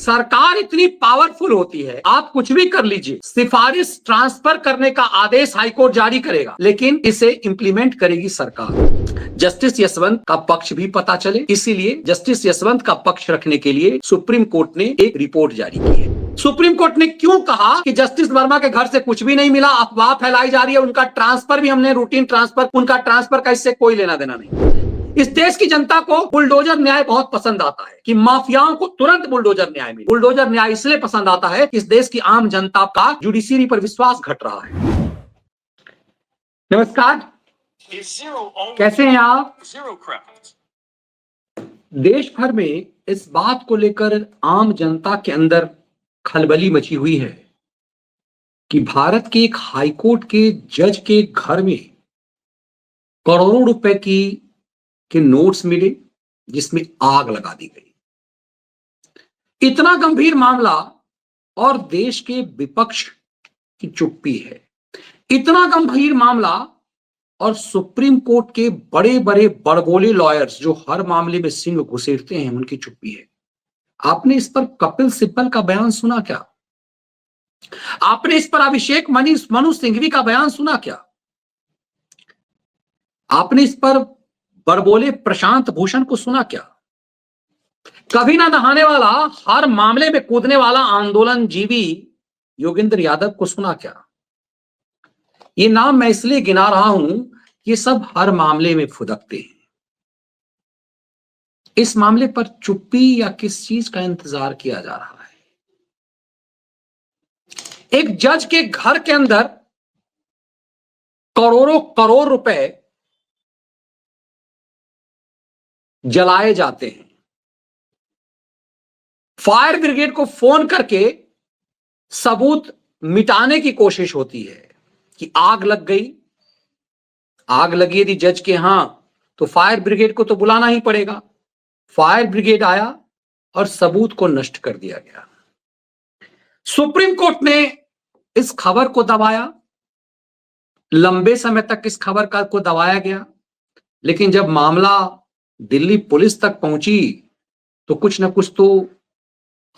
सरकार इतनी पावरफुल होती है, आप कुछ भी कर लीजिए, सिफारिश ट्रांसफर करने का आदेश हाईकोर्ट जारी करेगा, लेकिन इसे इंप्लीमेंट करेगी सरकार। जस्टिस यशवंत का पक्ष भी पता चले, इसीलिए जस्टिस यशवंत का पक्ष रखने के लिए सुप्रीम कोर्ट ने एक रिपोर्ट जारी की है। सुप्रीम कोर्ट ने क्यों कहा कि जस्टिस वर्मा के घर से कुछ भी नहीं मिला, अफवाह फैलाई जा रही है, उनका ट्रांसफर भी हमने रूटीन ट्रांसफर, उनका ट्रांसफर का इससे कोई लेना देना नहीं। इस देश की जनता को बुलडोजर न्याय बहुत पसंद आता है कि माफियाओं को तुरंत बुलडोजर न्याय मिले। बुलडोजर न्याय इसलिए पसंद आता है कि इस देश की आम जनता का जुडिशरी पर विश्वास घट रहा है। नमस्कार, कैसे हैं आप? देश भर में इस बात को लेकर आम जनता के अंदर खलबली मची हुई है कि भारत के एक हाईकोर्ट के जज के घर में करोड़ों रुपए के नोट्स मिले, जिसमें आग लगा दी गई। इतना गंभीर मामला और देश के विपक्ष की चुप्पी है। इतना गंभीर मामला और सुप्रीम कोर्ट के बड़े बड़े बड़बोले लॉयर्स जो हर मामले में सिंह घुसेड़ते हैं, उनकी चुप्पी है। आपने इस पर कपिल सिब्बल का बयान सुना क्या? आपने इस पर अभिषेक मनु सिंघवी का बयान सुना क्या? आपने इस पर बड़बोले प्रशांत भूषण को सुना क्या? कभी ना नहाने वाला, हर मामले में कूदने वाला आंदोलन जीवी योगेंद्र यादव को सुना क्या? ये नाम मैं इसलिए गिना रहा हूं, ये सब हर मामले में फुदकते हैं। इस मामले पर चुप्पी या किस चीज का इंतजार किया जा रहा है? एक जज के घर के अंदर करोड़ों करोड़ रुपए जलाए जाते हैं। फायर ब्रिगेड को फोन करके सबूत मिटाने की कोशिश होती है कि आग लग गई, आग लगी यदि जज के यहां तो फायर ब्रिगेड को तो बुलाना ही पड़ेगा। फायर ब्रिगेड आया और सबूत को नष्ट कर दिया गया। सुप्रीम कोर्ट ने इस खबर को दबाया, लंबे समय तक इस खबर को दबाया गया, लेकिन जब मामला दिल्ली पुलिस तक पहुंची तो कुछ ना कुछ तो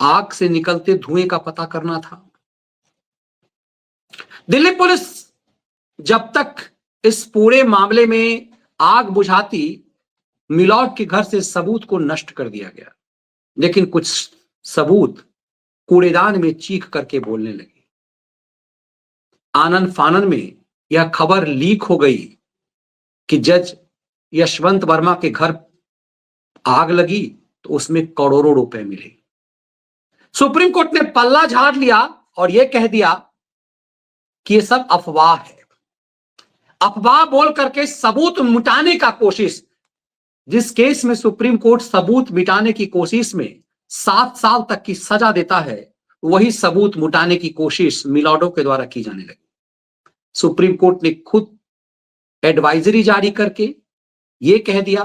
आग से निकलते धुएं का पता करना था। दिल्ली पुलिस जब तक इस पूरे मामले में आग बुझाती, मिलॉर्ड के घर से सबूत को नष्ट कर दिया गया, लेकिन कुछ सबूत कूड़ेदान में चीख करके बोलने लगे। आनन फानन में यह खबर लीक हो गई कि जज यशवंत वर्मा के घर आग लगी तो उसमें करोड़ों रुपए मिले। सुप्रीम कोर्ट ने पल्ला झाड़ लिया और यह कह दिया कि यह सब अफवाह है। अफवाह बोल करके सबूत मिटाने का कोशिश, जिस केस में सुप्रीम कोर्ट सबूत मिटाने की कोशिश में 7 साल तक की सजा देता है, वही सबूत मिटाने की कोशिश मिलॉर्डों के द्वारा की जाने लगी। सुप्रीम कोर्ट ने खुद एडवाइजरी जारी करके यह कह दिया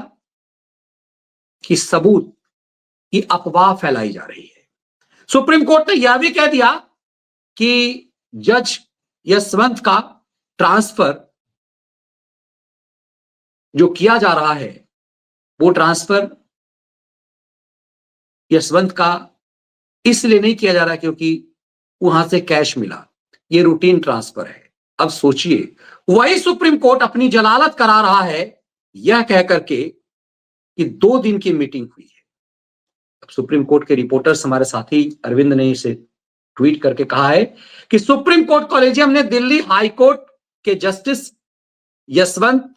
कि सबूत की अफवाह फैलाई जा रही है। सुप्रीम कोर्ट ने यह भी कह दिया कि जज यशवंत का ट्रांसफर जो किया जा रहा है, वो ट्रांसफर यशवंत का इसलिए नहीं किया जा रहा क्योंकि वहां से कैश मिला, ये रूटीन ट्रांसफर है। अब सोचिए, वही सुप्रीम कोर्ट अपनी जलालत करा रहा है यह कह करके कि 2 दिन की मीटिंग हुई है। अब सुप्रीम कोर्ट के रिपोर्टर्स हमारे साथी अरविंद ने इसे ट्वीट करके कहा है कि सुप्रीम कोर्ट कॉलेजियम ने दिल्ली हाई कोर्ट के जस्टिस यशवंत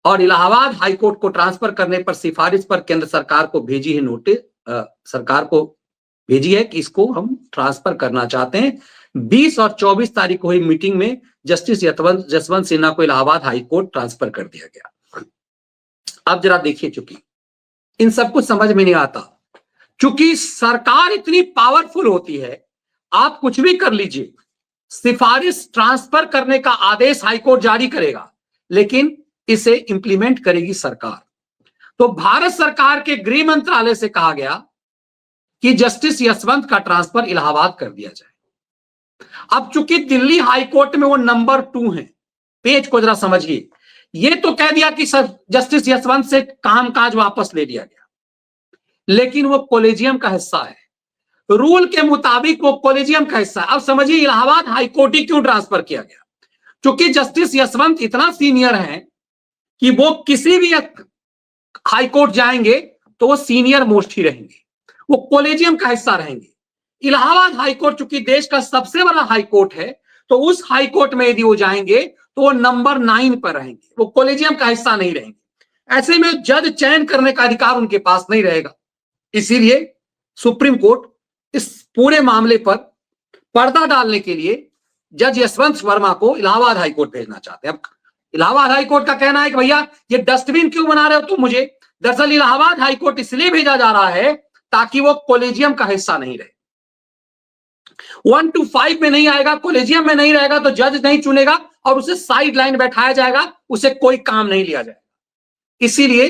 और इलाहाबाद हाई कोर्ट को ट्रांसफर करने पर सिफारिश पर केंद्र सरकार को भेजी है नोटिस, सरकार को भेजी है कि इसको हम ट्रांसफर करना चाहते हैं। 20 और 24 तारीख को हुई मीटिंग में जस्टिस यशवंत सिन्हा को इलाहाबाद हाई कोर्ट ट्रांसफर कर दिया गया। अब जरा देखिए, चूंकि इन सब कुछ समझ में नहीं आता, चूंकि सरकार इतनी पावरफुल होती है, आप कुछ भी कर लीजिए, सिफारिश ट्रांसफर करने का आदेश हाईकोर्ट जारी करेगा, लेकिन इसे इंप्लीमेंट करेगी सरकार। तो भारत सरकार के गृह मंत्रालय से कहा गया कि जस्टिस यशवंत का ट्रांसफर इलाहाबाद कर दिया जाए। अब चूंकि दिल्ली हाईकोर्ट में वो नंबर 2 है, पेज को जरा समझिए, ये तो कह दिया कि सर जस्टिस यशवंत से कामकाज वापस ले लिया गया, लेकिन वो कॉलेजियम का हिस्सा है। रूल के मुताबिक वो कॉलेजियम का हिस्सा। अब समझिए इलाहाबाद हाईकोर्ट ही क्यों ट्रांसफर किया गया, क्योंकि जस्टिस यशवंत इतना सीनियर है कि वो किसी भी हाईकोर्ट जाएंगे तो वो सीनियर मोस्ट ही रहेंगे, वो कॉलेजियम का हिस्सा रहेंगे। इलाहाबाद हाईकोर्ट चूंकि देश का सबसे बड़ा हाईकोर्ट है, तो उस हाईकोर्ट में यदि वो जाएंगे तो वो नंबर 9 पर रहेंगे, वो कॉलेजियम का हिस्सा नहीं रहेंगे। ऐसे में जज चयन करने का अधिकार उनके पास नहीं रहेगा। इसीलिए सुप्रीम कोर्ट इस पूरे मामले पर पर्दा डालने के लिए जज यशवंत वर्मा को इलाहाबाद हाईकोर्ट भेजना चाहते हैं। अब इलाहाबाद हाईकोर्ट का कहना है कि भैया ये डस्टबिन क्यों बना रहे हो तुम मुझे। दरअसल इलाहाबाद हाईकोर्ट इसलिए भेजा जा रहा है ताकि वो कॉलेजियम का हिस्सा नहीं रहे। 1 to 5 में नहीं आएगा, कॉलेजियम में नहीं रहेगा तो जज नहीं चुनेगा और उसे साइड लाइन बैठाया जाएगा, उसे कोई काम नहीं लिया जाएगा। इसीलिए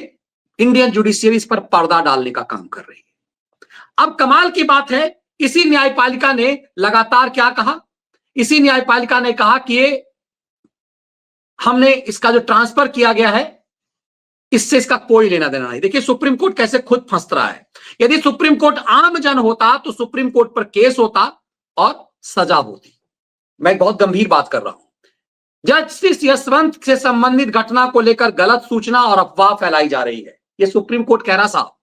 इंडियन जुडिशियरी इस पर पर्दा डालने का काम कर रही है। अब कमाल की बात है, इसी न्यायपालिका ने लगातार क्या कहा, इसी न्यायपालिका ने कहा कि ये हमने इसका जो ट्रांसफर किया गया है इससे इसका कोई लेना देना नहीं। देखिए सुप्रीम कोर्ट कैसे खुद फंस रहा है। यदि सुप्रीम कोर्ट आम जन होता तो सुप्रीम कोर्ट पर केस होता और सजा होती। मैं बहुत गंभीर बात कर रहा हूं। जस्टिस यशवंत से संबंधित घटना को लेकर गलत सूचना और अफवाह फैलाई जा रही है, यह सुप्रीम कोर्ट कह रहा साहब।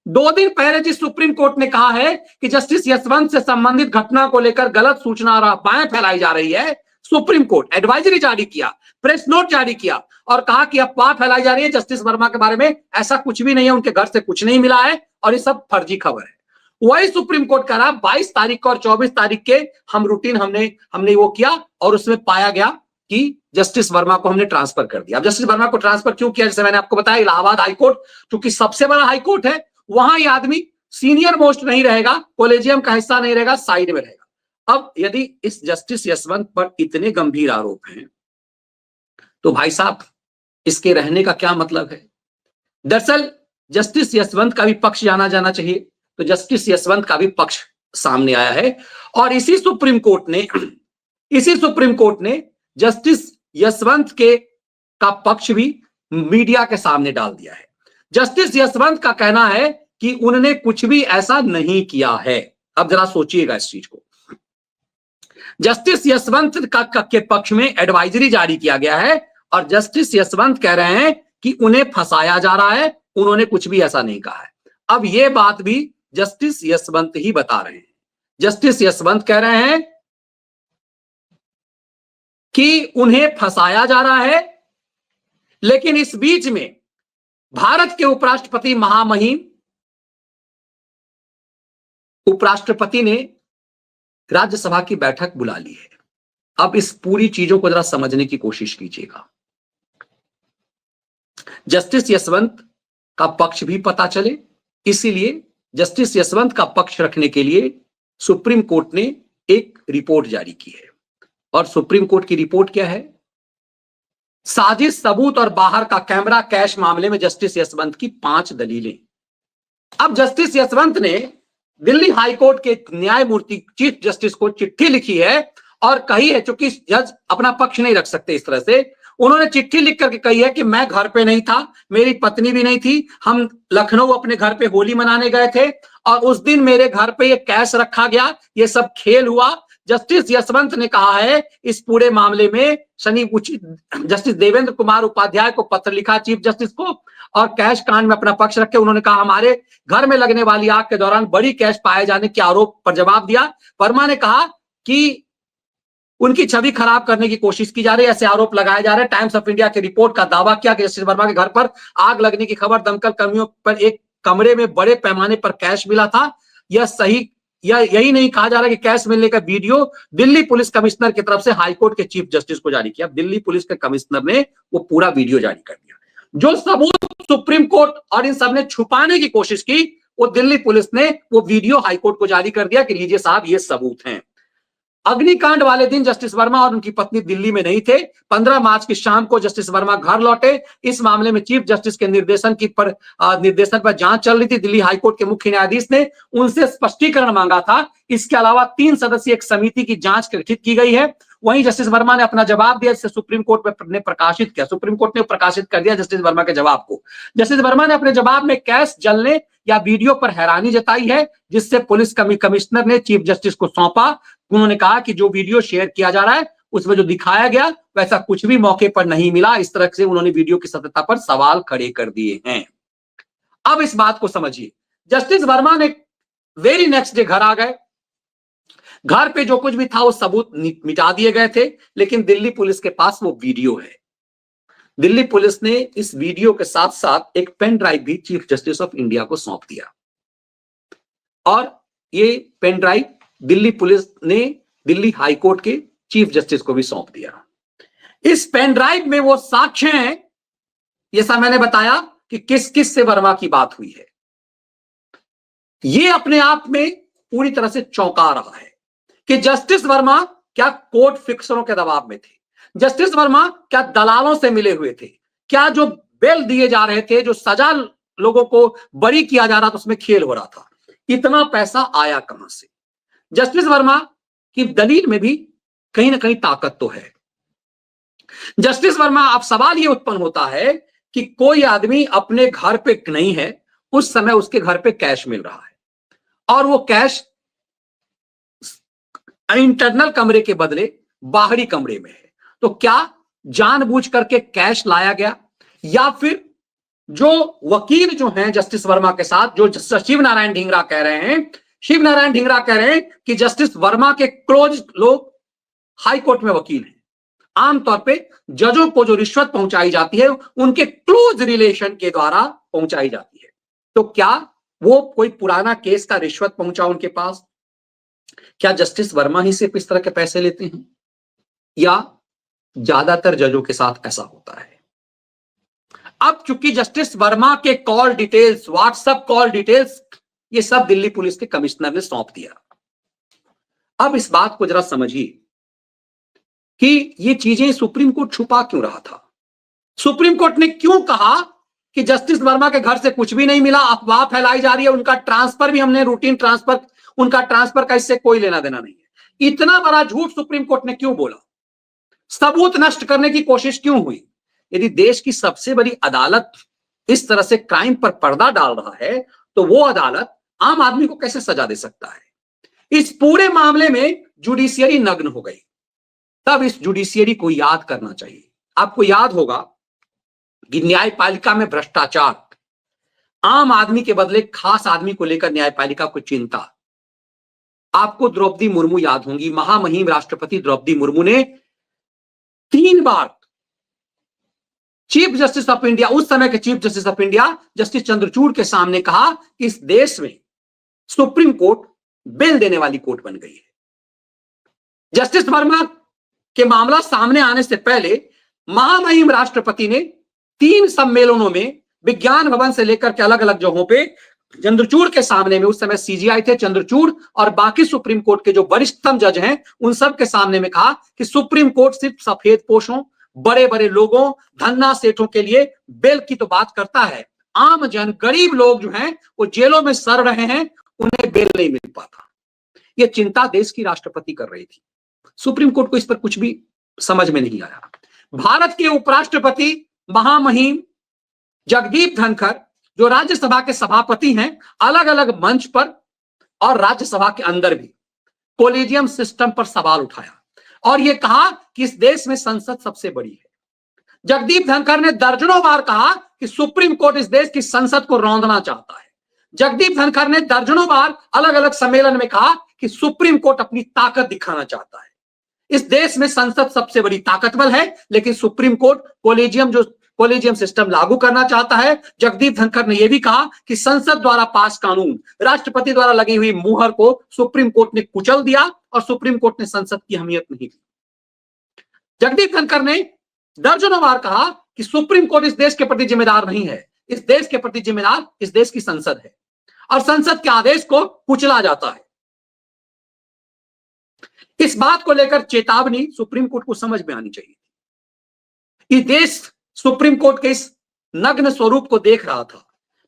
2 दिन पहले जिस सुप्रीम कोर्ट ने कहा है कि जस्टिस यशवंत से संबंधित घटना को लेकर गलत सूचना और अफवाहें फैलाई जा रही है, सुप्रीम कोर्ट एडवाइजरी जारी किया, प्रेस नोट जारी किया और कहा कि अफवाह फैलाई जा रही है जस्टिस वर्मा के बारे में, ऐसा कुछ भी नहीं है, उनके घर से कुछ नहीं मिला है और ये सब फर्जी खबर है। वही सुप्रीम कोर्ट कह रहा 22 तारीख को और 24 तारीख के हम रूटीन हमने वो किया और उसमें पाया गया कि जस्टिस वर्मा को हमने ट्रांसफर कर दिया। अब जस्टिस वर्मा को ट्रांसफर क्यों किया, जैसे मैंने आपको बताया इलाहाबाद हाईकोर्ट क्योंकि सबसे बड़ा हाईकोर्ट है, वहां ये आदमी सीनियर मोस्ट नहीं रहेगा, कॉलेजियम का हिस्सा नहीं रहेगा, साइड में रहेगा। अब यदि इस जस्टिस यशवंत पर इतने गंभीर आरोप हैं तो भाई साहब इसके रहने का क्या मतलब है। दरअसल जस्टिस यशवंत का भी पक्ष जाना जाना चाहिए, तो जस्टिस यशवंत का भी पक्ष सामने आया है और इसी सुप्रीम कोर्ट ने जस्टिस यशवंत का पक्ष भी मीडिया के सामने डाल दिया है। जस्टिस यशवंत का कहना है कि उन्होंने कुछ भी ऐसा नहीं किया है। अब जरा सोचिएगा इस चीज को। जस्टिस यशवंत के पक्ष में एडवाइजरी जारी किया गया है और जस्टिस यशवंत कह रहे हैं कि उन्हें फंसाया जा रहा है, उन्होंने कुछ भी ऐसा नहीं कहा है। अब यह बात भी जस्टिस यशवंत ही बता रहे हैं। जस्टिस यशवंत कह रहे हैं कि उन्हें फंसाया जा रहा है, लेकिन इस बीच में भारत के उपराष्ट्रपति महामहिम उपराष्ट्रपति ने राज्यसभा की बैठक बुला ली है। अब इस पूरी चीजों को जरा समझने की कोशिश कीजिएगा। जस्टिस यशवंत का पक्ष भी पता चले, इसीलिए जस्टिस यशवंत का पक्ष रखने के लिए सुप्रीम कोर्ट ने एक रिपोर्ट जारी की है और सुप्रीम कोर्ट की रिपोर्ट क्या है, साजिश, सबूत और बाहर का कैमरा कैश मामले में जस्टिस यशवंत की 5 दलीलें। अब जस्टिस यशवंत ने दिल्ली हाईकोर्ट के न्यायमूर्ति चीफ जस्टिस को चिट्ठी लिखी है और कही है, चूंकि जज अपना पक्ष नहीं रख सकते इस तरह से, उन्होंने चिट्ठी लिख करके कही है कि मैं घर पे नहीं था, मेरी पत्नी भी नहीं थी, हम लखनऊ अपने घर पे होली मनाने गए थे और उस दिन मेरे घर पे ये कैश रखा गया, ये सब खेल हुआ। जस्टिस यशवंत ने कहा है इस पूरे मामले में जस्टिस देवेंद्र कुमार उपाध्याय को पत्र लिखा चीफ जस्टिस को और कैश कांड में अपना पक्ष रख के उन्होंने कहा हमारे घर में लगने वाली आग के दौरान बड़ी कैश पाए जाने के आरोप पर जवाब दिया। वर्मा ने कहा कि उनकी छवि खराब करने की कोशिश की जा रही है, ऐसे आरोप लगाए जा रहे हैं। टाइम्स ऑफ इंडिया की रिपोर्ट का दावा किया कि जस्टिस वर्मा के घर पर आग लगने की खबर, दमकल कर्मियों पर एक कमरे में बड़े पैमाने पर कैश मिला था। यह सही या यही नहीं कहा जा रहा कि कैश मिलने का वीडियो दिल्ली पुलिस कमिश्नर की तरफ से हाईकोर्ट के चीफ जस्टिस को जारी किया। दिल्ली पुलिस के कमिश्नर ने वो पूरा वीडियो जारी कर दिया। जो सबूत सुप्रीम कोर्ट और इन सब ने छुपाने की कोशिश की, वो दिल्ली पुलिस ने वो वीडियो हाईकोर्ट को जारी कर दिया कि लीजिए साहब ये सबूत हैं। अग्निकांड वाले दिन जस्टिस वर्मा और उनकी पत्नी दिल्ली में नहीं थे। 15 मार्च की शाम को जस्टिस वर्मा घर लौटे। इस मामले में चीफ जस्टिस के निर्देशन पर जांच चल रही थी। दिल्ली हाईकोर्ट के मुख्य न्यायाधीश ने उनसे स्पष्टीकरण मांगा था। इसके अलावा 3 सदस्यीय एक समिति की जांच गठित की गई है। वहीं जस्टिस वर्मा ने अपना जवाब दिया, जिसे सुप्रीम कोर्ट ने प्रकाशित किया। सुप्रीम कोर्ट ने प्रकाशित कर दिया जस्टिस वर्मा के जवाब को। जस्टिस वर्मा ने अपने जवाब में कैश जलने या वीडियो पर हैरानी जताई है, जिससे पुलिस कमिश्नर ने चीफ जस्टिस को सौंपा। उन्होंने कहा कि जो वीडियो शेयर किया जा रहा है उसमें जो दिखाया गया वैसा कुछ भी मौके पर नहीं मिला। इस तरह से उन्होंने वीडियो की सत्यता पर सवाल खड़े कर दिए हैं। अब इस बात को समझिए, जस्टिस वर्मा ने वेरी नेक्स्ट डे घर आ गए। घर पे जो कुछ भी था वो सबूत मिटा दिए गए थे, लेकिन दिल्ली पुलिस के पास वो वीडियो है। दिल्ली पुलिस ने इस वीडियो के साथ साथ एक पेन ड्राइव भी चीफ जस्टिस ऑफ इंडिया को सौंप दिया, और ये पेन ड्राइव दिल्ली पुलिस ने दिल्ली हाई कोर्ट के चीफ जस्टिस को भी सौंप दिया। इस पेन ड्राइव में वो साक्ष्य हैं, ये सब मैंने बताया कि किस किस से वर्मा की बात हुई है। ये अपने आप में पूरी तरह से चौंका रहा है कि जस्टिस वर्मा क्या कोर्ट फिक्सरों के दबाव में थे, जस्टिस वर्मा क्या दलालों से मिले हुए थे, क्या जो बेल दिए जा रहे थे, जो सजा लोगों को बरी किया जा रहा था उसमें खेल हो रहा था, इतना पैसा आया कहां से। जस्टिस वर्मा की दलील में भी कहीं ना कहीं ताकत तो है। जस्टिस वर्मा, अब सवाल यह उत्पन्न होता है कि कोई आदमी अपने घर पे नहीं है, उस समय उसके घर पे कैश मिल रहा है, और वो कैश इंटरनल कमरे के बदले बाहरी कमरे में है, तो क्या जानबूझ करके कैश लाया गया, या फिर जो वकील जो हैं जस्टिस वर्मा के साथ, जो शिव नारायण ढींगरा कह रहे हैं, शिव नारायण ढींगरा कह रहे हैं कि जस्टिस वर्मा के क्लोज लोग हाई कोर्ट में वकील हैं। आमतौर पे जजों को जो रिश्वत पहुंचाई जाती है उनके क्लोज रिलेशन के द्वारा पहुंचाई जाती है। तो क्या वो कोई पुराना केस का रिश्वत पहुंचा उनके पास? क्या जस्टिस वर्मा ही सिर्फ इस तरह के पैसे लेते हैं, या ज्यादातर जजों के साथ ऐसा होता है? अब चूंकि जस्टिस वर्मा के call details, WhatsApp call details, ये सब दिल्ली पुलिस के कमिश्नर ने सौंप दिया। अब इस बात को जरा समझिए कि ये चीजें सुप्रीम कोर्ट छुपा क्यों रहा था। सुप्रीम कोर्ट ने क्यों कहा कि जस्टिस वर्मा के घर से कुछ भी नहीं मिला, अफवाह फैलाई जा रही है, उनका ट्रांसफर भी हमने रूटीन ट्रांसफर, उनका ट्रांसफर का इससे कोई लेना देना नहीं है। इतना बड़ा झूठ सुप्रीम कोर्ट ने क्यों बोला? सबूत नष्ट करने की कोशिश क्यों हुई? यदि देश की सबसे बड़ी अदालत इस तरह से क्राइम पर पर्दा डाल रहा है, तो वो अदालत आम आदमी को कैसे सजा दे सकता है? इस पूरे मामले में जुडिशियरी नग्न हो गई। तब इस जुडिशियरी को याद करना चाहिए। आपको याद होगा कि न्यायपालिका में भ्रष्टाचार, आम आदमी के बदले खास आदमी को लेकर न्यायपालिका को चिंता। आपको द्रौपदी मुर्मू याद होंगी, महामहिम राष्ट्रपति द्रौपदी मुर्मू ने 3 बार चीफ जस्टिस ऑफ इंडिया, उस समय के chief justice of India justice Chandrachud के सामने कहा कि इस देश में सुप्रीम कोर्ट बेल देने वाली कोर्ट बन गई है। जस्टिस वर्मा के मामला सामने आने से पहले महामहिम राष्ट्रपति ने 3 सम्मेलनों में विज्ञान भवन से लेकर के अलग अलग जगहों पे चंद्रचूड़ के सामने में, उस समय सीजीआई थे चंद्रचूड़ और बाकी सुप्रीम कोर्ट के जो वरिष्ठतम जज हैं उन सब के सामने में कहा कि सुप्रीम कोर्ट सिर्फ सफेद पोशों, बड़े बड़े लोगों, धन्ना सेठों के लिए बेल की तो बात करता है, आम जन, गरीब लोग जो हैं वो जेलों में सड़ रहे हैं, उन्हें बेल नहीं मिल पाता। यह चिंता देश की राष्ट्रपति कर रही थी। सुप्रीम कोर्ट को इस पर कुछ भी समझ में नहीं आया। भारत के उपराष्ट्रपति महामहिम जगदीप धनखड़, जो राज्यसभा के सभापति हैं, अलग अलग मंच पर और राज्यसभा के अंदर भी कोलेजियम सिस्टम पर सवाल उठाया और यह कहा कि इस देश में संसद सबसे बड़ी है। जगदीप धनखड़ ने दर्जनों बार कहा कि सुप्रीम कोर्ट इस देश की संसद को रौंदना चाहता है। जगदीप धनखड़ ने दर्जनों बार अलग अलग सम्मेलन में कहा कि सुप्रीम कोर्ट अपनी ताकत दिखाना चाहता है। इस देश में संसद सबसे बड़ी ताकतवर है, लेकिन सुप्रीम कोर्ट कोलेजियम सिस्टम लागू करना चाहता है। जगदीप धनखड़ ने यह भी कहा कि संसद द्वारा पास कानून, राष्ट्रपति द्वारा लगी हुई मुहर को सुप्रीम कोर्ट ने कुचल दिया और सुप्रीम कोर्ट ने संसद की अहमियत नहीं दी। जगदीप धनखड़ ने दर्जनों बार कहा कि सुप्रीम कोर्ट इस देश के प्रति जिम्मेदार नहीं है, इस देश के प्रति जिम्मेदार इस देश की संसद है और संसद के आदेश को कुचला जाता है। इस बात को लेकर चेतावनी सुप्रीम कोर्ट को समझ में आनी चाहिए। इस देश सुप्रीम कोर्ट के इस नग्न स्वरूप को देख रहा था।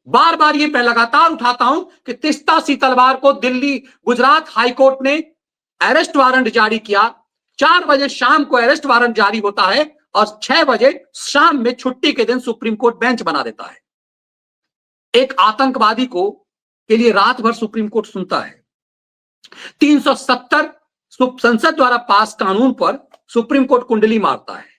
बार बार ये मैं लगातार उठाता हूं कि तीस्ता सी तलवार को दिल्ली गुजरात हाईकोर्ट ने अरेस्ट वारंट जारी किया 4 बजे शाम को अरेस्ट वारंट जारी होता है और 6 बजे शाम में छुट्टी के दिन सुप्रीम कोर्ट बेंच बना देता है। एक आतंकवादी को के लिए रात भर सुप्रीम कोर्ट सुनता है। 370 संसद द्वारा पास कानून पर सुप्रीम कोर्ट कुंडली मारता है।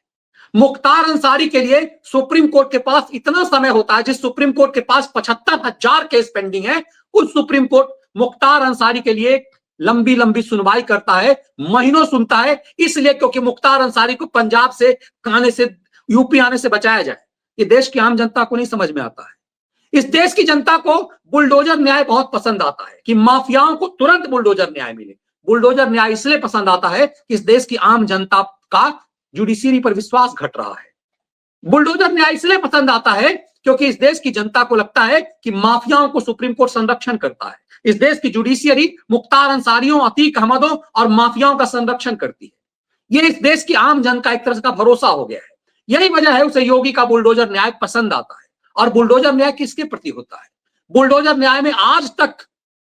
मुख्तार अंसारी के लिए सुप्रीम कोर्ट के पास इतना समय होता है, जिस सुप्रीम कोर्ट के पास 75,000 केस पेंडिंग है, उस सुप्रीम कोर्ट मुख्तार अंसारी के लिए लंबी लंबी सुनवाई करता है, महीनों सुनता है, इसलिए क्योंकि मुख्तार अंसारी को पंजाब से आने से, यूपी आने से बचाया जाए। ये देश की आम जनता को नहीं समझ में आता है। इस देश की जनता को बुलडोजर न्याय बहुत पसंद आता है कि माफियाओं को तुरंत बुलडोजर न्याय मिले। बुलडोजर न्याय इसलिए पसंद आता है कि इस देश की आम जनता का जुडिशरी पर विश्वास घट रहा है। बुलडोजर न्याय इसलिए पसंद आता है क्योंकि इस देश की जनता को लगता है कि माफियाओं को सुप्रीम कोर्ट संरक्षण करता है। इस देश की जुडिशियरी मुख्तार अंसारियों, अतीक अहमदों और माफियाओं का संरक्षण करती है। ये इस देश की आम जन का एक तरह का भरोसा हो गया है। यही वजह है उसे योगी का बुलडोजर न्याय पसंद आता है। और बुलडोजर न्याय किसके प्रति होता है? बुलडोजर न्याय में आज तक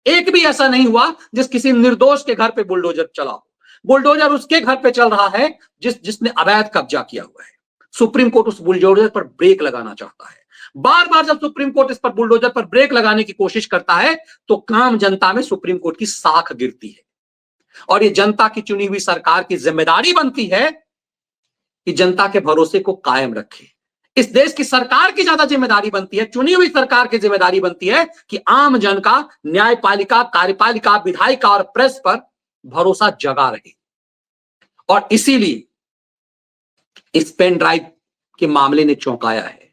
एक भी ऐसा नहीं हुआ जिस किसी निर्दोष के घर पे बुलडोजर चला हो। बुलडोजर उसके घर पे चल रहा है जिसने अवैध कब्जा किया हुआ है। सुप्रीम कोर्ट उस बुलडोजर पर ब्रेक लगाना चाहता है। बार बार जब सुप्रीम कोर्ट इस पर बुलडोजर पर ब्रेक लगाने की कोशिश करता है तो काम जनता में सुप्रीम कोर्ट की साख गिरती है। और ये जनता की चुनी हुई सरकार की जिम्मेदारी बनती है कि जनता के भरोसे को कायम रखे। इस देश की सरकार की ज्यादा जिम्मेदारी बनती है, चुनी हुई सरकार की जिम्मेदारी बनती है कि आम जन का न्यायपालिका, कार्यपालिका, विधायिका और प्रेस पर भरोसा जगा रहे। और इसीलिए इस पेन ड्राइव के मामले ने चौंकाया है।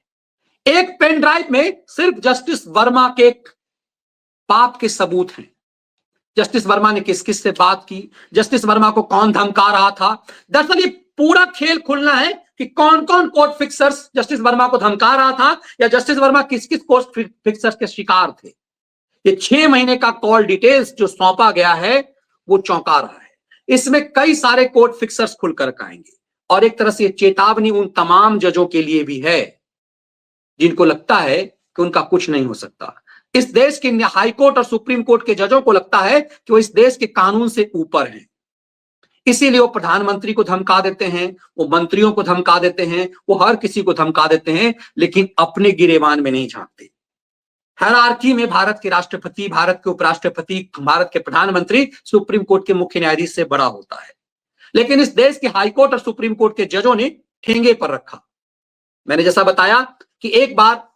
एक पेन ड्राइव में सिर्फ जस्टिस वर्मा के पाप के सबूत हैं। जस्टिस वर्मा ने किस किस से बात की, जस्टिस वर्मा को कौन धमका रहा था। दरअसल ये पूरा खेल खुलना है कि कौन कौन कोर्ट फिक्सर्स जस्टिस वर्मा को धमका रहा था या जस्टिस वर्मा किस किस कोर्ट फिक्सर्स के शिकार थे। ये 6 महीने का कॉल डिटेल्स जो सौंपा गया है वो चौंका रहा है। इसमें कई सारे कोर्ट फिक्सर्स खुलकर आएंगे और एक तरह से ये चेतावनी उन तमाम जजों के लिए भी है जिनको लगता है कि उनका कुछ नहीं हो सकता। इस देश के हाई कोर्ट और सुप्रीम कोर्ट के जजों को लगता है कि वो इस देश के कानून से ऊपर हैं, इसीलिए वो प्रधानमंत्री को धमका देते हैं, वो मंत्रियों को धमका देते हैं, वो हर किसी को धमका देते हैं, लेकिन अपने गिरेबान में नहीं झांकते। हायरार्की में भारत के राष्ट्रपति, भारत के उपराष्ट्रपति, भारत के प्रधानमंत्री सुप्रीम कोर्ट के मुख्य न्यायाधीश से बड़ा होता है। लेकिन इस देश के हाई कोर्ट और सुप्रीम कोर्ट के जजों ने ठेंगे पर रखा। मैंने जैसा बताया कि एक बार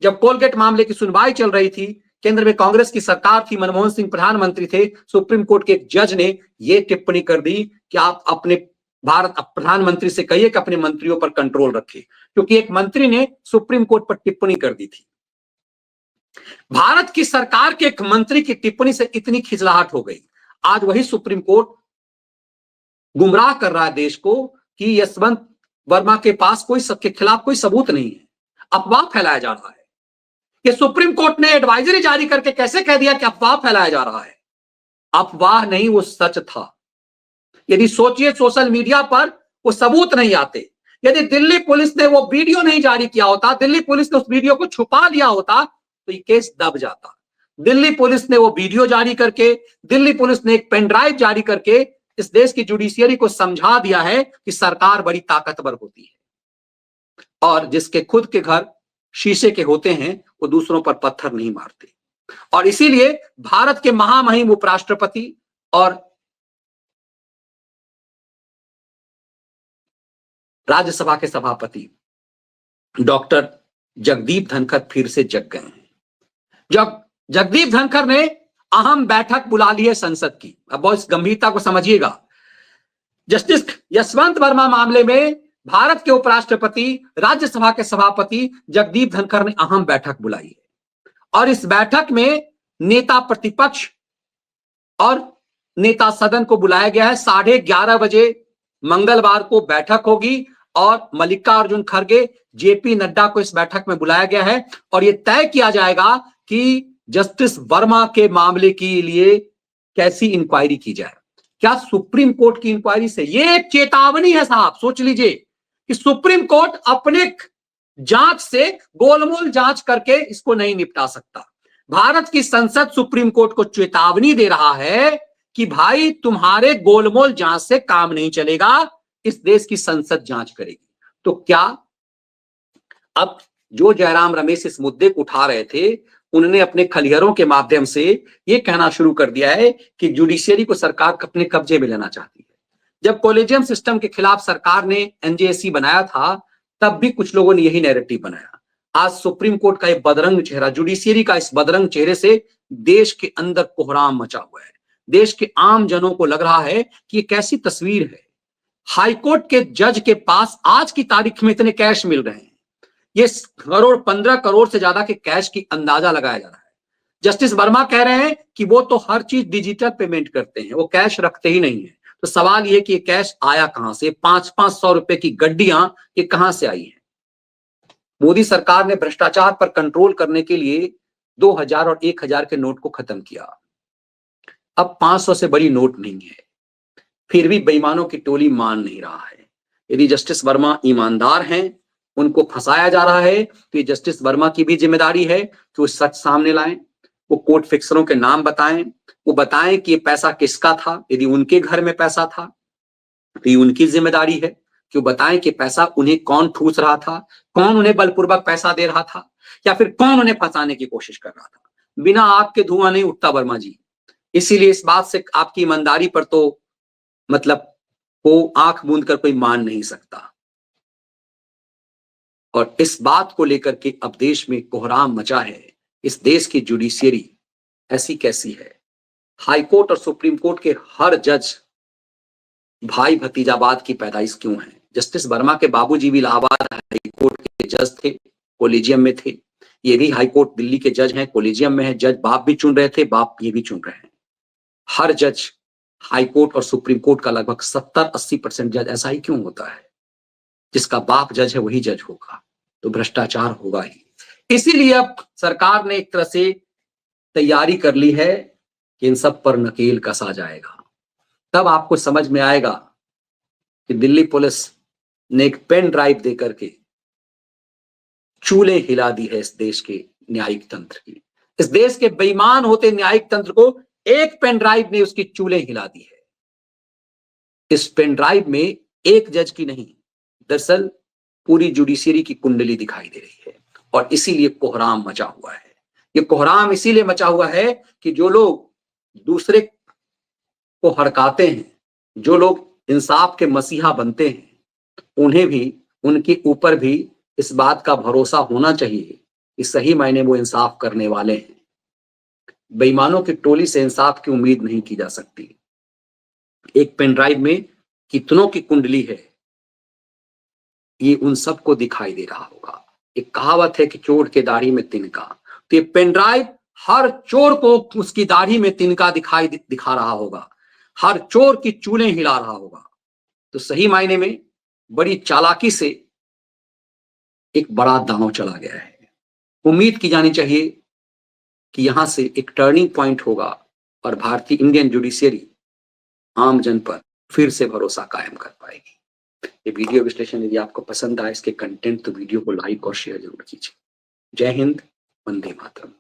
जब कोलगेट मामले की सुनवाई चल रही थी, केंद्र में कांग्रेस की सरकार थी, मनमोहन सिंह प्रधानमंत्री थे, सुप्रीम कोर्ट के एक जज ने यह टिप्पणी कर दी कि आप अपने प्रधानमंत्री से कहिए कि अपने मंत्रियों पर कंट्रोल रखे, क्योंकि एक मंत्री ने सुप्रीम कोर्ट पर टिप्पणी कर दी थी। भारत की सरकार के एक मंत्री की टिप्पणी से इतनी खिजलाहट हो गई, आज वही सुप्रीम कोर्ट गुमराह कर रहा है देश को कि यशवंत वर्मा के पास सबके खिलाफ कोई सबूत नहीं है, अफवाह फैलाया जा रहा है। कि सुप्रीम कोर्ट ने एडवाइजरी जारी करके कैसे कह दिया कि अफवाह फैलाया जा रहा है? अफवाह नहीं, वो सच था। यदि सोचिए सोशल मीडिया पर वो सबूत नहीं आते, यदि दिल्ली पुलिस ने वो वीडियो नहीं जारी किया होता, दिल्ली पुलिस ने उस वीडियो को छुपा लिया होता तो ये केस दब जाता। दिल्ली पुलिस ने वो वीडियो जारी करके, दिल्ली पुलिस ने एक पेन ड्राइव जारी करके इस देश की जुडिशियरी को समझा दिया है कि सरकार बड़ी ताकतवर होती है और जिसके खुद के घर शीशे के होते हैं वो दूसरों पर पत्थर नहीं मारते। और इसीलिए भारत के महामहिम उपराष्ट्रपति और राज्यसभा के सभापति डॉक्टर जगदीप धनखड़ फिर से जग गए हैं। जब जगदीप धनखड़ ने अहम बैठक बुला ली है संसद की, अब बहुत गंभीरता को समझिएगा। जस्टिस यशवंत वर्मा मामले में भारत के उपराष्ट्रपति, राज्यसभा के सभापति जगदीप धनखड़ ने अहम बैठक बुलाई है और इस बैठक में नेता प्रतिपक्ष और नेता सदन को बुलाया गया है। 11:30 बजे मंगलवार को बैठक होगी और मल्लिकार्जुन खड़गे, जेपी नड्डा को इस बैठक में बुलाया गया है और यह तय किया जाएगा कि जस्टिस वर्मा के मामले के लिए कैसी इंक्वायरी की जाए। क्या सुप्रीम कोर्ट की इंक्वायरी से? यह एक चेतावनी है साहब, सोच लीजिए कि सुप्रीम कोर्ट अपने जांच से गोलमोल जांच करके इसको नहीं निपटा सकता। भारत की संसद सुप्रीम कोर्ट को चेतावनी दे रहा है कि भाई तुम्हारे गोलमोल जांच से काम नहीं चलेगा, इस देश की संसद जांच करेगी। तो क्या अब जो जयराम रमेश इस मुद्दे को उठा रहे थे, उन्होंने अपने खलिहरों के माध्यम से यह कहना शुरू कर दिया है कि जुडिशियरी को सरकार अपने कब्जे में लेना चाहती है। जब कॉलेजियम सिस्टम के खिलाफ सरकार ने एनजेएससी बनाया था, तब भी कुछ लोगों ने यही नैरेटिव बनाया। आज सुप्रीम कोर्ट का ये बदरंग चेहरा, जुडिशियरी का इस बदरंग चेहरे से देश के अंदर कोहराम मचा हुआ है। देश के आम जनों को लग रहा है कि ये कैसी तस्वीर है। हाईकोर्ट के जज के पास आज की तारीख में इतने कैश मिल रहे हैं, ये करोड़ 15 करोड़ से ज्यादा के कैश की अंदाजा लगाया जा रहा है। जस्टिस वर्मा कह रहे हैं कि वो तो हर चीज डिजिटल पेमेंट करते हैं, वो कैश रखते ही नहीं है। तो सवाल ये कि ये कैश आया कहां से? 500-500 रुपए की गड्डियां ये कहां से आई हैं? मोदी सरकार ने भ्रष्टाचार पर कंट्रोल करने के लिए 2000 और 1000 के नोट को खत्म किया। अब 500 से बड़ी नोट नहीं है, फिर भी बेईमानों की टोली मान नहीं रहा है। यदि जस्टिस वर्मा ईमानदार हैं, उनको फंसाया जा रहा है, तो ये जस्टिस वर्मा की भी जिम्मेदारी है कि वो सच सामने लाएं, वो कोर्ट फिक्सरों के नाम बताएं, वो बताएं कि ये पैसा किसका था। यदि उनके घर में पैसा था तो ये उनकी जिम्मेदारी है कि वो बताएं कि पैसा उन्हें कौन ठूस रहा था, कौन उन्हें बलपूर्वक पैसा दे रहा था, या फिर कौन उन्हें फंसाने की कोशिश कर रहा था। बिना आग के धुआं नहीं उठता वर्मा जी। इसीलिए इस बात से आपकी ईमानदारी पर तो मतलब वो आंख मूंद कर कोई मान नहीं सकता। और इस बात को लेकर के अब देश में कोहराम मचा है। इस देश की जुडिशियरी ऐसी कैसी है? हाईकोर्ट और सुप्रीम कोर्ट के हर जज भाई भतीजावाद की पैदाइश क्यों है? जस्टिस वर्मा के बाबूजी भी इलाहाबाद हाईकोर्ट के जज थे, कॉलेजियम में थे। ये भी हाईकोर्ट दिल्ली के जज हैं, कॉलेजियम में है। जज बाप भी चुन रहे थे, बाप ये भी चुन रहे हैं। हर जज हाईकोर्ट और सुप्रीम कोर्ट का लगभग 70-80% जज ऐसा ही क्यों होता है? जिसका बाप जज है वही जज होगा, तो भ्रष्टाचार होगा ही। इसीलिए अब सरकार ने एक तरह से तैयारी कर ली है कि इन सब पर नकेल कसा जाएगा। तब आपको समझ में आएगा कि दिल्ली पुलिस ने एक पेन ड्राइव देकर के चूल्हे हिला दी है इस देश के न्यायिक तंत्र की। इस देश के बेईमान होते न्यायिक तंत्र को एक पेन ड्राइव ने उसकी चूल्हे हिला दी है। इस पेन ड्राइव में एक जज की नहीं, दरअसल पूरी जुडिशियरी की कुंडली दिखाई दे रही है। और इसीलिए कोहराम मचा हुआ है। ये कोहराम इसीलिए मचा हुआ है कि जो लोग दूसरे को हड़काते हैं, जो लोग इंसाफ के मसीहा बनते हैं, उन्हें भी, उनके ऊपर भी इस बात का भरोसा होना चाहिए कि सही मायने वो इंसाफ करने वाले हैं। बेईमानों की टोली से इंसाफ की उम्मीद नहीं की जा सकती। एक पेन ड्राइव में कितनों की कुंडली है, ये उन सबको दिखाई दे रहा होगा। एक कहावत है कि चोर के दाढ़ी में तिनका, तो ये पेन ड्राइव हर चोर को उसकी दाढ़ी में तिनका दिखा रहा होगा, हर चोर की चूलें हिला रहा होगा। तो सही मायने में बड़ी चालाकी से एक बड़ा दांव चला गया है। उम्मीद की जानी चाहिए कि यहां से एक टर्निंग पॉइंट होगा और भारतीय इंडियन जुडिशियरी आम जन पर फिर से भरोसा कायम कर पाएगी। ये वीडियो विश्लेषण यदि आपको पसंद आए, इसके कंटेंट, तो वीडियो को लाइक और शेयर जरूर कीजिए। जय हिंद, वंदे मातरम।